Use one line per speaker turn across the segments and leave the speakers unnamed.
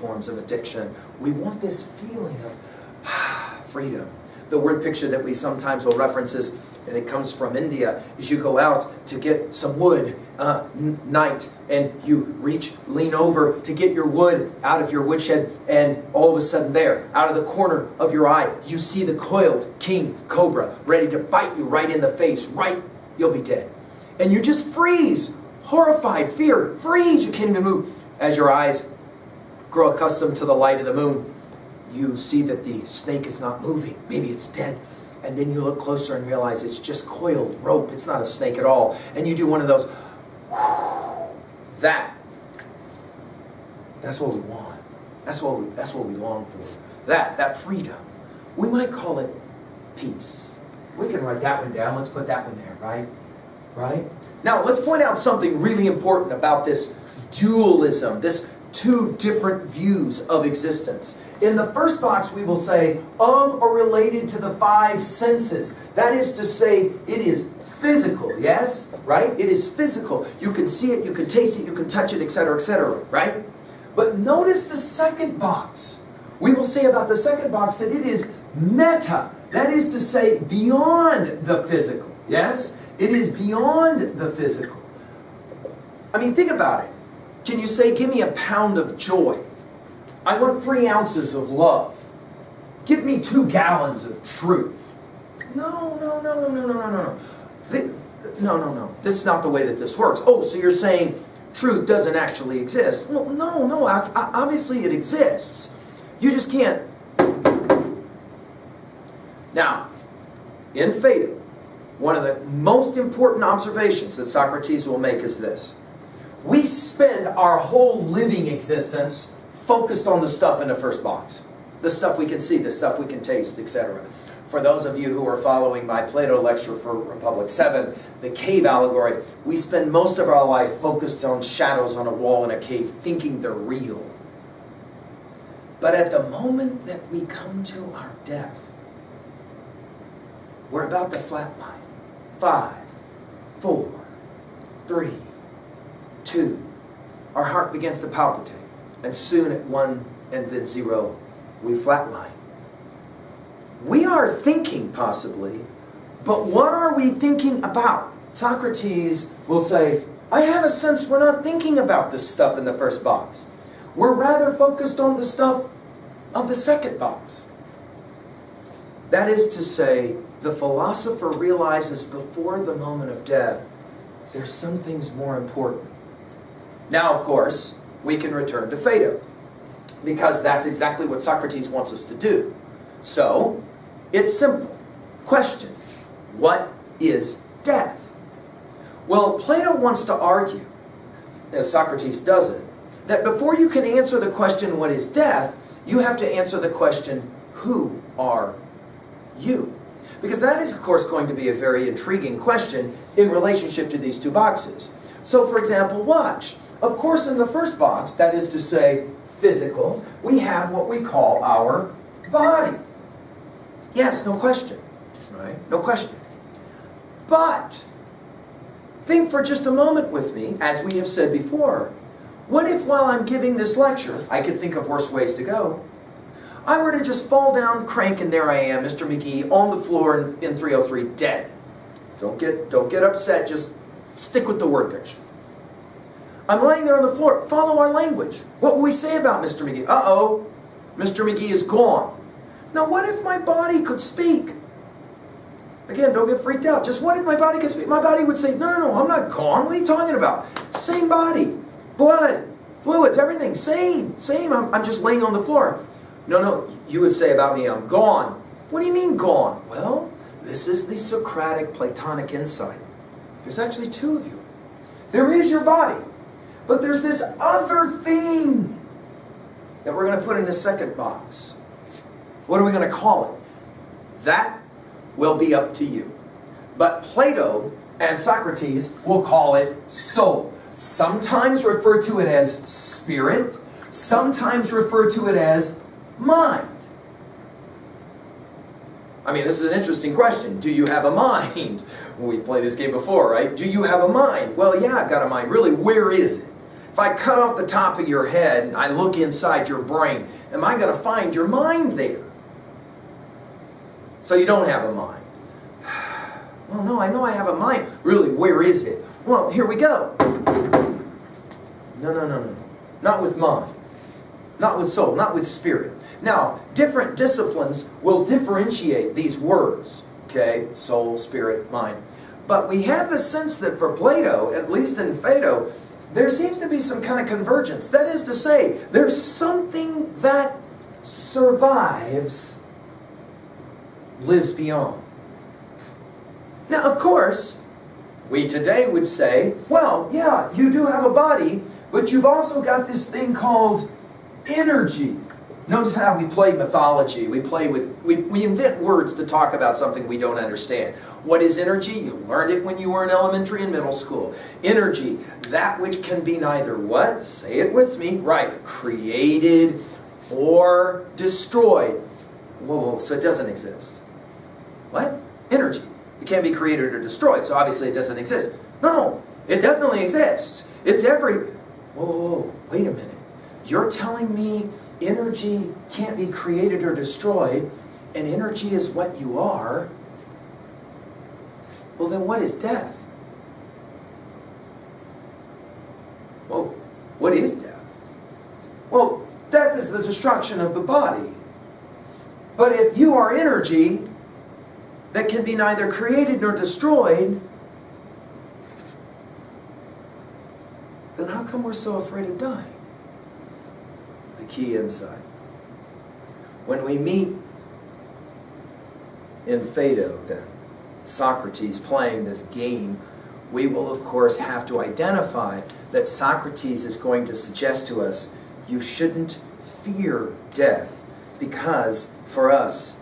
forms of addiction. We want this feeling of freedom. The word picture that we sometimes will reference is, and it comes from India, is you go out to get some wood night, and you lean over to get your wood out of your woodshed, and all of a sudden there, out of the corner of your eye, you see the coiled king cobra ready to bite you right in the face, you'll be dead. And you just freeze, horrified, fear, freeze, you can't even move. As your eyes grow accustomed to the light of the moon, you see that the snake is not moving. Maybe it's dead. And then you look closer and realize it's just coiled rope. It's not a snake at all. And you do one of those. That's what we want. That's what we long for. That freedom. We might call it peace. We can write that one down. Let's put that one there, right? Right? Now, let's point out something really important about this dualism, this two different views of existence. In the first box, we will say, of or related to the five senses. That is to say, it is physical, yes? Right? It is physical. You can see it, you can taste it, you can touch it, etc., right? But notice the second box. We will say about the second box that it is meta. That is to say, beyond the physical, yes? It is beyond the physical. I mean, think about it. Can you say, give me a pound of joy? I want 3 ounces of love. Give me 2 gallons of truth. No. This is not the way that this works. Oh, so you're saying truth doesn't actually exist. No. Obviously it exists. You just can't. Now, in Phaedo, one of the most important observations that Socrates will make is this. We spend our whole living existence focused on the stuff in the first box. The stuff we can see, the stuff we can taste, etc. For those of you who are following my Plato lecture for Republic 7, the cave allegory, we spend most of our life focused on shadows on a wall in a cave, thinking they're real. But at the moment that we come to our death, we're about to flatline. 5, 4, 3, 2. Our heart begins to palpitate. And soon at 1 and then 0, we flatline. We are thinking possibly, but what are we thinking about? Socrates will say, I have a sense we're not thinking about this stuff in the first box. We're rather focused on the stuff of the second box. That is to say, the philosopher realizes before the moment of death, there's some things more important. Now, of course, we can return to Phaedo, because that's exactly what Socrates wants us to do. So, it's simple. Question, what is death? Well, Plato wants to argue, as Socrates does it, that before you can answer the question, what is death, you have to answer the question, who are you? Because that is, of course, going to be a very intriguing question in relationship to these two boxes. So, for example, watch. Of course, in the first box, that is to say, physical, we have what we call our body. Yes, no question. Right? No question. But, think for just a moment with me, as we have said before, what if while I'm giving this lecture, I could think of worse ways to go, I were to just fall down, crank, and there I am, Mr. McGee, on the floor in 303, dead. Don't get upset, just stick with the word picture. I'm laying there on the floor. Follow our language. What will we say about Mr. McGee? Uh-oh, Mr. McGee is gone. Now, what if my body could speak? Again, don't get freaked out. Just what if my body could speak? My body would say, no, I'm not gone. What are you talking about? Same body, blood, fluids, everything, same. I'm just laying on the floor. No, you would say about me, I'm gone. What do you mean gone? Well, this is the Socratic Platonic insight. There's actually 2 of you. There is your body. But there's this other thing that we're going to put in the second box. What are we going to call it? That will be up to you. But Plato and Socrates will call it soul. Sometimes refer to it as spirit. Sometimes refer to it as mind. I mean, this is an interesting question. Do you have a mind? We played this game before, right? Do you have a mind? Well, yeah, I've got a mind. Really, where is it? If I cut off the top of your head and I look inside your brain, am I going to find your mind there? So you don't have a mind. Well, no, I know I have a mind. Really, where is it? Well, here we go. No. Not with mind. Not with soul. Not with spirit. Now, different disciplines will differentiate these words. Okay? Soul, spirit, mind. But we have the sense that for Plato, at least in Phaedo, there seems to be some kind of convergence. That is to say, there's something that survives, lives beyond. Now, of course, we today would say, well, yeah, you do have a body, but you've also got this thing called energy. Notice how we play mythology. We invent words to talk about something we don't understand. What is energy? You learned it when you were in elementary and middle school. Energy, that which can be neither what? Say it with me. Right. Created or destroyed. Whoa, so it doesn't exist. What? Energy. It can't be created or destroyed, so obviously it doesn't exist. No, it definitely exists. It's every... Whoa, wait a minute. You're telling me energy can't be created or destroyed, and energy is what you are? Well, then what is death? Well, what is death? Well, death is the destruction of the body. But if you are energy that can be neither created nor destroyed, then how come we're so afraid of dying? The key insight. When we meet in Phaedo, then, Socrates playing this game, we will of course have to identify that Socrates is going to suggest to us, you shouldn't fear death, because for us,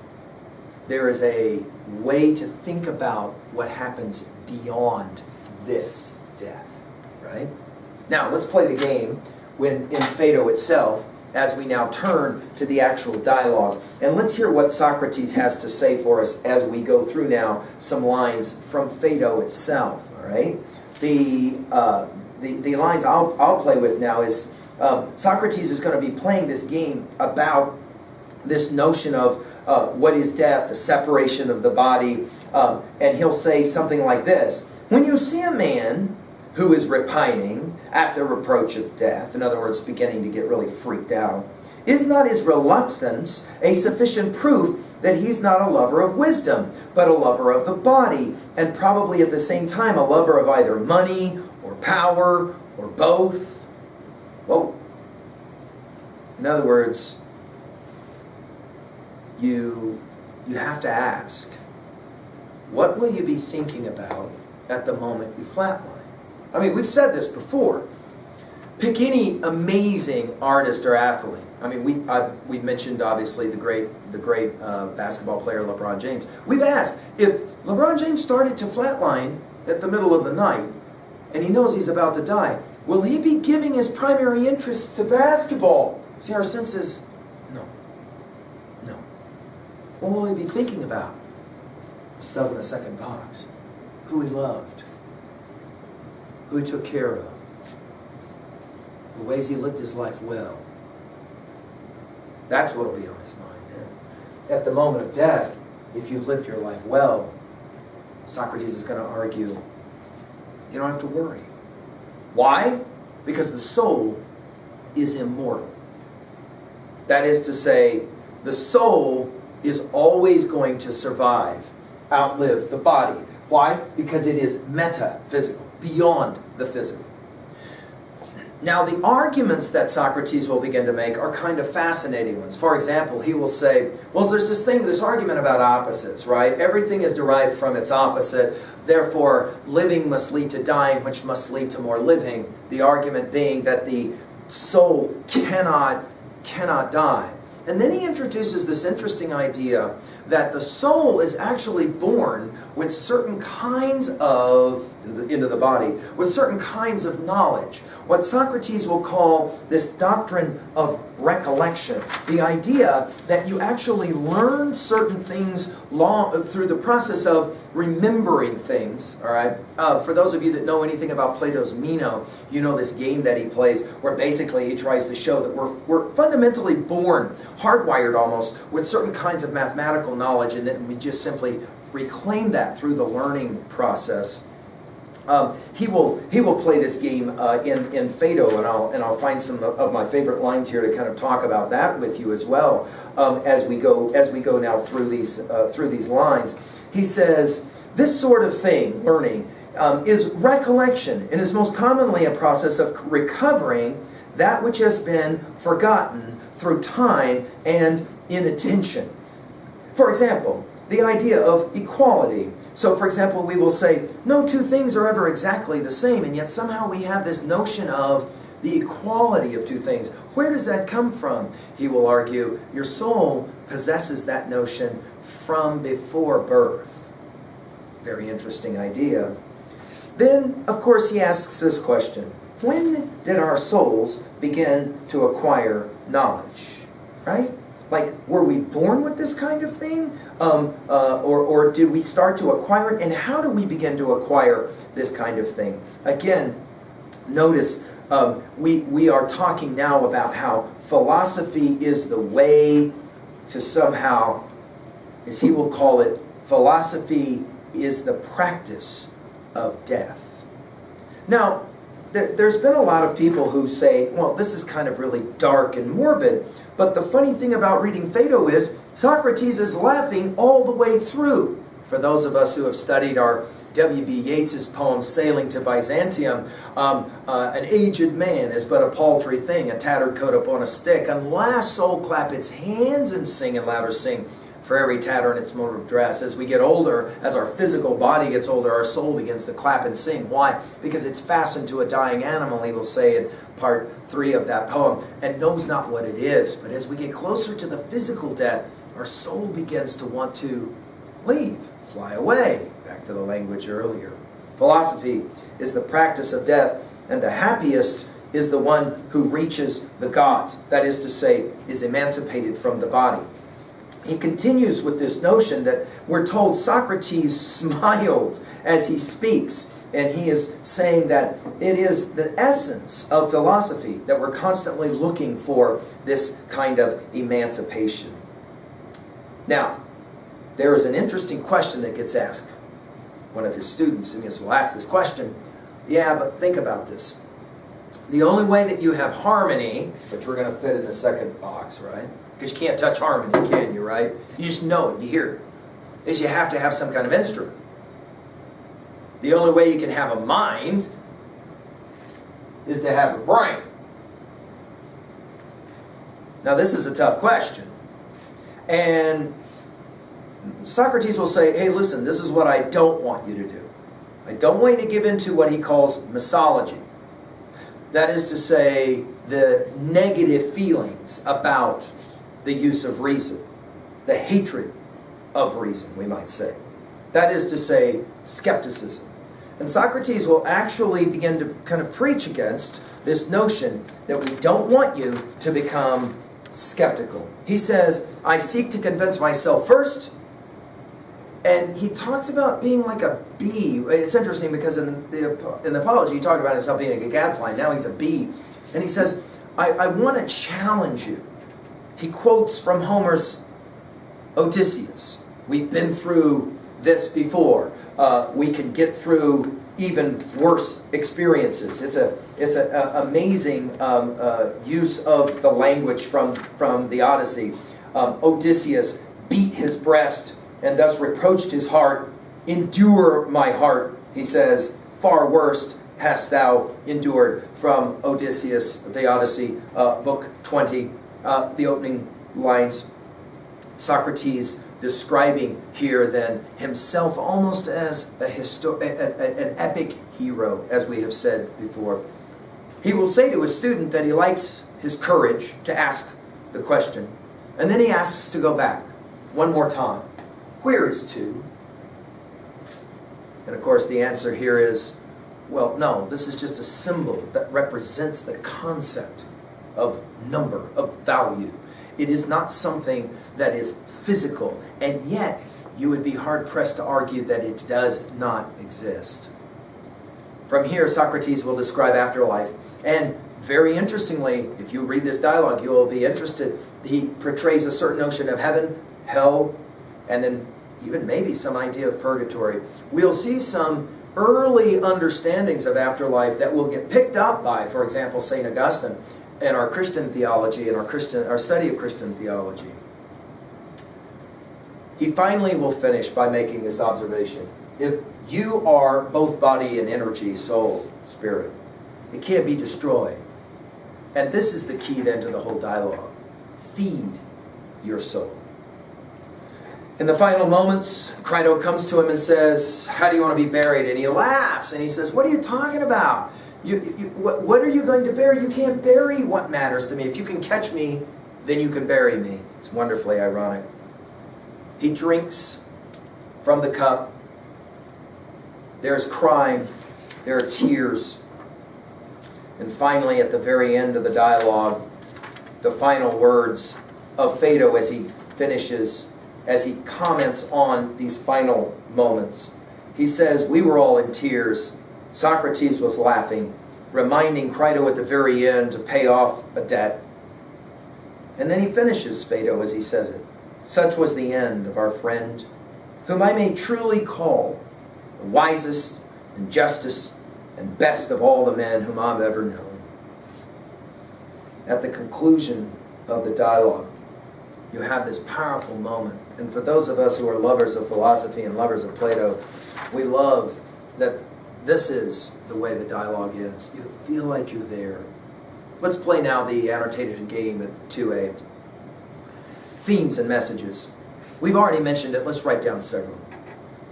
there is a way to think about what happens beyond this death, right? Now, let's play the game in Phaedo itself, as we now turn to the actual dialogue. And let's hear what Socrates has to say for us as we go through now some lines from Phaedo itself, all right? The lines I'll play with now is, Socrates is going to be playing this game about this notion of what is death, the separation of the body, and he'll say something like this: when you see a man who is repining at the reproach of death, in other words, beginning to get really freaked out, is not his reluctance a sufficient proof that he's not a lover of wisdom, but a lover of the body, and probably at the same time a lover of either money or power or both? Whoa. In other words, you have to ask, what will you be thinking about at the moment you flatline? I mean, we've said this before. Pick any amazing artist or athlete. I mean, we've mentioned obviously the great basketball player LeBron James. We've asked, if LeBron James started to flatline at the middle of the night, and he knows he's about to die, will he be giving his primary interest to basketball? See, our sense is no. What will he be thinking about? The stuff in the second box. Who he loved. Who he took care of. The ways he lived his life well. That's what will be on his mind. At the moment of death, if you've lived your life well, Socrates is going to argue, you don't have to worry. Why? Because the soul is immortal. That is to say, the soul is always going to survive, outlive the body. Why? Because it is metaphysical, beyond the physical. Now, the arguments that Socrates will begin to make are kind of fascinating ones. For example, he will say, well, there's this argument about opposites, right? Everything is derived from its opposite. Therefore, living must lead to dying, which must lead to more living. The argument being that the soul cannot die. And then he introduces this interesting idea that the soul is actually born with certain kinds of, into the body, with certain kinds of knowledge. What Socrates will call this doctrine of recollection. The idea that you actually learn certain things through the process of remembering things, all right? For those of you that know anything about Plato's Meno, you know this game that he plays where basically he tries to show that we're fundamentally born, hardwired almost, with certain kinds of mathematical knowledge, and then we just simply reclaim that through the learning process. He will play this game in Phaedo, and I'll find some of my favorite lines here to kind of talk about that with you as well as we go now through these lines. He says, this sort of thing, learning, is recollection, and is most commonly a process of recovering that which has been forgotten through time and inattention. For example, the idea of equality. So, for example, we will say, no two things are ever exactly the same, and yet somehow we have this notion of the equality of two things. Where does that come from? He will argue, your soul possesses that notion from before birth. Very interesting idea. Then, of course, he asks this question. When did our souls begin to acquire knowledge? Right? Like, were we born with this kind of thing? Or did we start to acquire it? And how do we begin to acquire this kind of thing? Again, notice we are talking now about how philosophy is the way to somehow, as he will call it, philosophy is the practice of death. Now, there's been a lot of people who say, well, this is kind of really dark and morbid, but the funny thing about reading Phaedo is Socrates is laughing all the way through. For those of us who have studied our W.B. Yeats's poem Sailing to Byzantium, an aged man is but a paltry thing, a tattered coat upon a stick, unless soul clap its hands and sing and louder sing. For every tatter in its mode of dress. As we get older, as our physical body gets older, our soul begins to clap and sing. Why? Because it's fastened to a dying animal, he will say in part 3 of that poem, and knows not what it is. But as we get closer to the physical death, our soul begins to want to leave, fly away. Back to the language earlier. Philosophy is the practice of death, and the happiest is the one who reaches the gods. That is to say, is emancipated from the body. He continues with this notion that we're told Socrates smiled as he speaks, and he is saying that it is the essence of philosophy that we're constantly looking for this kind of emancipation. Now, there is an interesting question that gets asked. One of his students will ask this question, yeah, but think about this. The only way that you have harmony, which we're going to fit in the second box, right? Because you can't touch harmony, can you, right? You just know it, you hear it. Is you have to have some kind of instrument. The only way you can have a mind is to have a brain. Now this is a tough question. And Socrates will say, hey, listen, this is what I don't want you to do. I don't want you to give in to what he calls misology. That is to say, the negative feelings about the use of reason, the hatred of reason, we might say. That is to say, skepticism. And Socrates will actually begin to kind of preach against this notion that we don't want you to become skeptical. He says, I seek to convince myself first. And he talks about being like a bee. It's interesting because in the Apology, he talked about himself being a gadfly. Now he's a bee. And he says, I want to challenge you. He quotes from Homer's Odysseus. We've been through this before. We can get through even worse experiences. It's an amazing use of the language from the Odyssey. Odysseus beat his breast and thus reproached his heart. Endure, my heart, he says, far worse hast thou endured. From Odysseus, the Odyssey, book 20, the opening lines. Socrates describing here then himself almost as an epic hero, as we have said before. He will say to his student that he likes his courage to ask the question, and then he asks to go back. one more time. Where is 2? And of course the answer here is, well, no, this is just a symbol that represents the concept of number, of value. It is not something that is physical, and yet you would be hard-pressed to argue that it does not exist. From here, Socrates will describe afterlife, and very interestingly, if you read this dialogue, you will be interested. He portrays a certain notion of heaven, hell, and then even maybe some idea of purgatory. We'll see some early understandings of afterlife that will get picked up by, for example, St. Augustine in our Christian theology and our study of Christian theology. He finally will finish by making this observation. If you are both body and energy, soul, spirit, it can't be destroyed. And this is the key then to the whole dialogue. Feed your soul. In the final moments, Crito comes to him and says, how do you want to be buried? And he laughs and he says, what are you talking about? What are you going to bury? You can't bury what matters to me. If you can catch me, then you can bury me. It's wonderfully ironic. He drinks from the cup. There's crying. There are tears. And finally, at the very end of the dialogue, the final words of Phaedo as he finishes, as he comments on these final moments. He says, we were all in tears. Socrates was laughing, reminding Crito at the very end to pay off a debt. And then he finishes Phaedo as he says it. Such was the end of our friend, whom I may truly call the wisest and justest and best of all the men whom I've ever known. At the conclusion of the dialogue, you have this powerful moment. And for those of us who are lovers of philosophy and lovers of Plato, we love that this is the way the dialogue ends. You feel like you're there. Let's play now the annotated game at 2A. Themes and messages. We've already mentioned it. Let's write down several.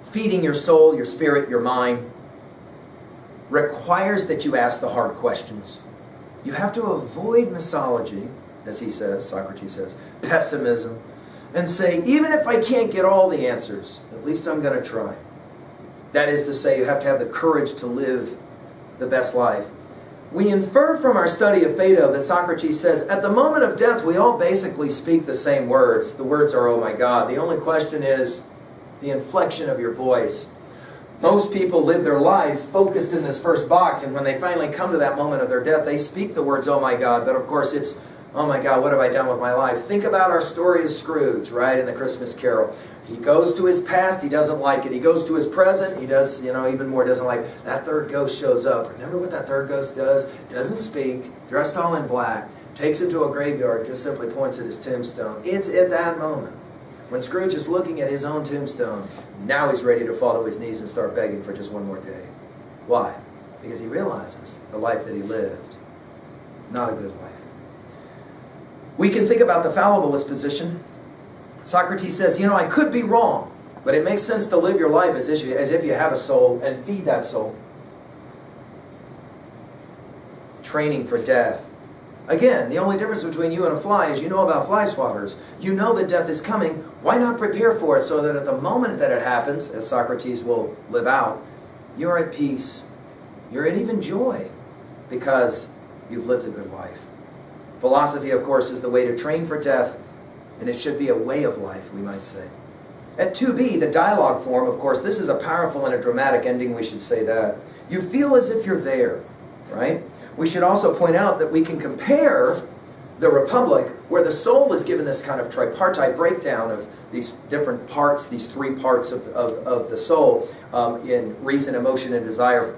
Feeding your soul, your spirit, your mind requires that you ask the hard questions. You have to avoid misology, as he says, Socrates says, pessimism, and say, even if I can't get all the answers, at least I'm going to try. That is to say, you have to have the courage to live the best life. We infer from our study of Phaedo that Socrates says, at the moment of death, we all basically speak the same words. The words are, oh my God. The only question is the inflection of your voice. Most people live their lives focused in this first box, and when they finally come to that moment of their death, they speak the words, oh my God. But of course, it's, oh my God, what have I done with my life? Think about our story of Scrooge, right, in the Christmas Carol. He goes to his past, he doesn't like it. He goes to his present, he does, even more, doesn't like it. That third ghost shows up. Remember what that third ghost does? Doesn't speak, dressed all in black, takes him to a graveyard, just simply points at his tombstone. It's at that moment, when Scrooge is looking at his own tombstone, now he's ready to fall to his knees and start begging for just one more day. Why? Because he realizes the life that he lived, not a good life. We can think about the fallibilist position. Socrates says, I could be wrong, but it makes sense to live your life as if you have a soul and feed that soul. Training for death. Again, the only difference between you and a fly is you know about fly swatters. You know that death is coming. Why not prepare for it so that at the moment that it happens, as Socrates will live out, you're at peace. You're at even joy because you've lived a good life. Philosophy, of course, is the way to train for death, and it should be a way of life, we might say. At 2B, the dialogue form, of course, this is a powerful and a dramatic ending, we should say that. You feel as if you're there, right? We should also point out that we can compare the Republic, where the soul is given this kind of tripartite breakdown of these different parts, these three parts of the soul in reason, emotion, and desire.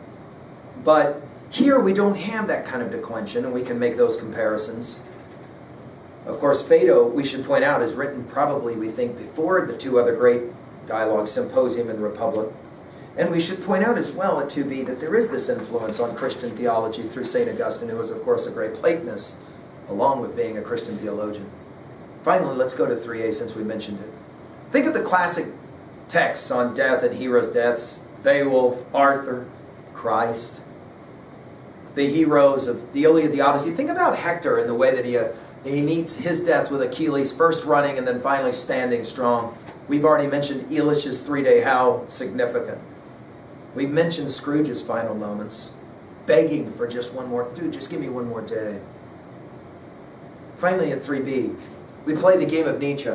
But here we don't have that kind of declension, and we can make those comparisons. Of course, Phaedo, we should point out, is written probably, we think, before the two other great dialogues, Symposium and Republic. And we should point out as well at 2B that there is this influence on Christian theology through St. Augustine, who was, of course, a great Platonist, along with being a Christian theologian. Finally, let's go to 3A since we mentioned it. Think of the classic texts on death and heroes' deaths. Beowulf, Arthur, Christ. The heroes of the Iliad, the Odyssey. Think about Hector and the way that he He meets his death with Achilles, first running and then finally standing strong. We've already mentioned Elish's 3-day how significant. We've mentioned Scrooge's final moments, begging for just one more, dude, just give me one more day. Finally at 3b, we play the game of Nietzsche.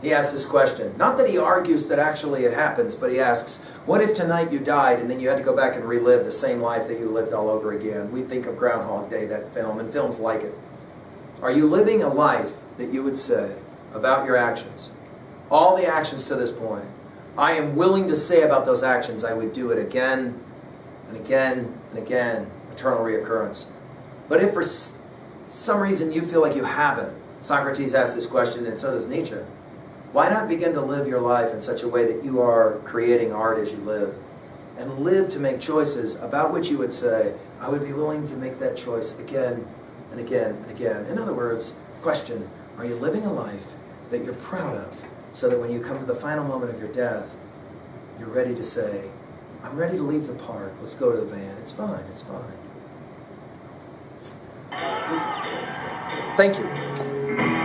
He asks this question. Not that he argues that actually it happens, but he asks, what if tonight you died and then you had to go back and relive the same life that you lived all over again? We think of Groundhog Day, that film, and films like it. Are you living a life that you would say about your actions, all the actions to this point, I am willing to say about those actions, I would do it again and again and again, eternal reoccurrence. But if for some reason you feel like you haven't, Socrates asked this question, and so does Nietzsche, why not begin to live your life in such a way that you are creating art as you live? And live to make choices about which you would say, I would be willing to make that choice again and again and again. In other words, question, are you living a life that you're proud of, so that when you come to the final moment of your death, you're ready to say, I'm ready to leave the park, let's go to the van, it's fine, it's fine. Thank you.